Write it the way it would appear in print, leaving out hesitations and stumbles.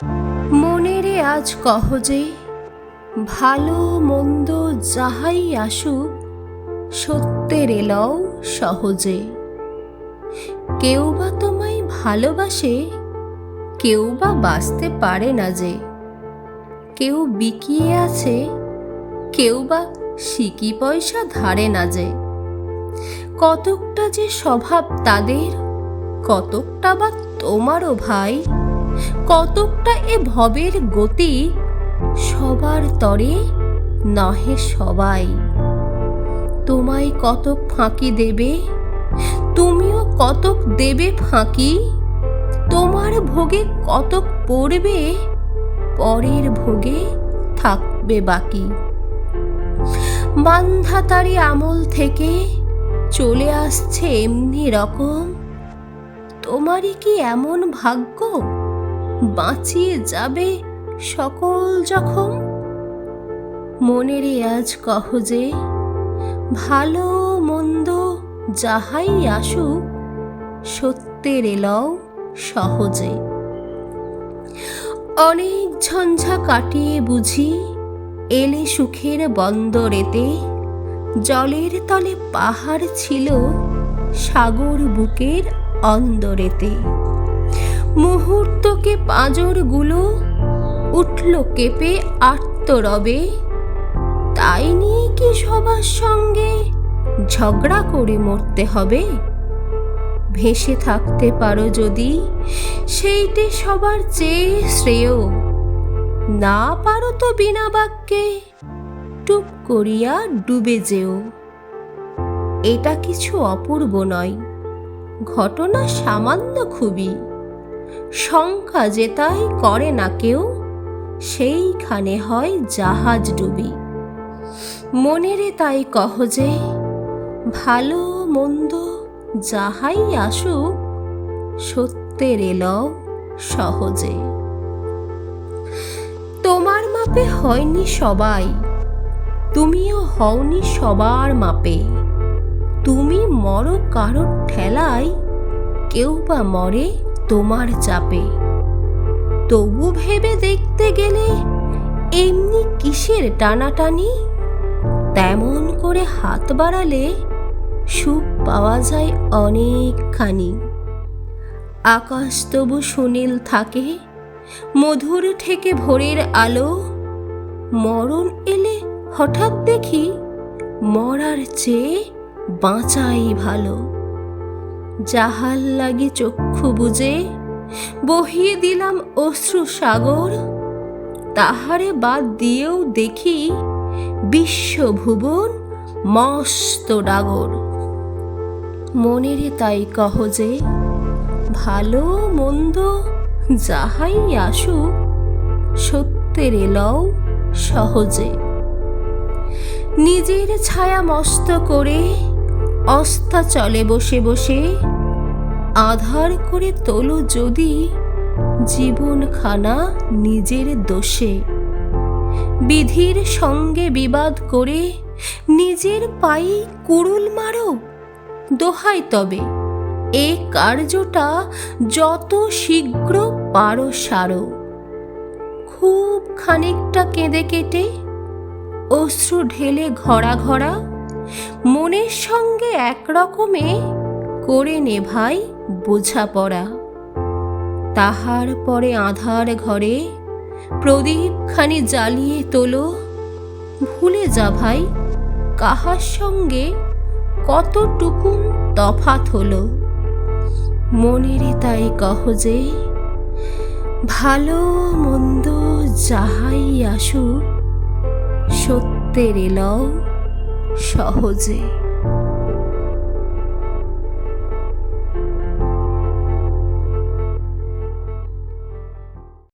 মনেরে আজ কহ যে, ভালো মন্দ যাহাই আসুক, সত্যের এলও সহজে। কেউ বা তোমায় ভালোবাসে, কেউ বা বাঁচতে পারে না যে। কেউ বিকিয়ে আছে, কেউ বা সিকি পয়সা ধারে না যে। কতকটা যে স্বভাব তাদের, কতকটা বা তোমারও ভাই, কতকটা এ ভবের গতি, সবার তরে নহে সবাই। তোমায় কতক ফাঁকি দেবে, তুমিও কতক দেবে ফাঁকি। তোমার ভোগে কতক পড়বে, পরের ভোগে থাকবে বাকি। মান্ধাতারি আমল থেকে চলে আসছে এমনি রকম, তোমারই কি এমন ভাগ্য, বাঁচিয়ে যাবে সকল জখম। মনেরে আজ কহ যে, ভালো মন্দ যাহাই আসুক, সত্যের এলও সহজে। অনেক ঝঞ্ঝা কাটিয়ে বুঝি এলে সুখের বন্দরেতে। জলের তলে পাহাড় ছিল, সাগর বুকের অন্দরেতে। মুহূর্তকে পাঁজরগুলো উঠল কেঁপে আর্তরবে। তাই নিয়ে কি সবার সঙ্গে ঝগড়া করে মরতে হবে? ভেসে থাকতে পারো যদি, সেইটে সবার চেয়ে শ্রেয়। না পারো তো বিনা বাক্যে টুপ করিয়া ডুবে যেও। এটা কিছু অপূর্ব নয়, ঘটনা সামান্য খুবই। শঙ্কা যেতাই করে না কেউ, সেইখানে হয় জাহাজ ডুবি। মনেরে তাই কহ যে, ভালো মন্দ যাহাই আসুক, সত্যের এলও সহজে। তোমার মাপে হয়নি সবাই, তুমিও হওনি সবার মাপে। তুমি মরো কারোর ঠেলায়, কেউ বা মরে তোমার চাপে। তবু ভেবে দেখতে গেলে এমনি কিসের টানাটানি? তেমন করে হাত বাড়ালে সুখ পাওয়া যায় অনেকখানি। আকাশ তবু সুনীল থাকে, মধুর ঠেকে ভোরের আলো। মরণ এলে হঠাৎ দেখি, মরার চেয়ে বাঁচাই ভালো। যাহার লাগি চক্ষু বুজে বহিয়ে দিলাম অশ্রু সাগর, তাহারে বাদ দিয়েও দেখি বিশ্বভুবন মস্ত ডাগর। মনেরে তাই কহ যে, ভালো মন্দ যাহাই আসুক, সত্যের এলও সহজে। নিজের ছায়া মস্ত করে অস্তাচলে বসে বসে, আধার করে তোলো যদি জীবনখানা নিজের দোষে। বিধির সঙ্গে বিবাদ করে নিজের পায়ে কুড়ুল মারো, দোহাই তবে এ কার্যটা যত শীঘ্র পারো সারো। খুব খানিকটা কেঁদে কেটে অশ্রু ঢেলে ঘরা ঘরা, মনের সঙ্গে একরকমে করে নে ভাই বোঝাপড়া। তাহার পরে আঁধার ঘরে প্রদীপখানি জ্বালিয়ে তোলো। ভুলে যা ভাই কাহার সঙ্গে কতটুকুন তফাৎ হলো। মনেরে তাই কহ যে, ভালো মন্দ যাহাই আসুক, সত্যের এলও সহজে।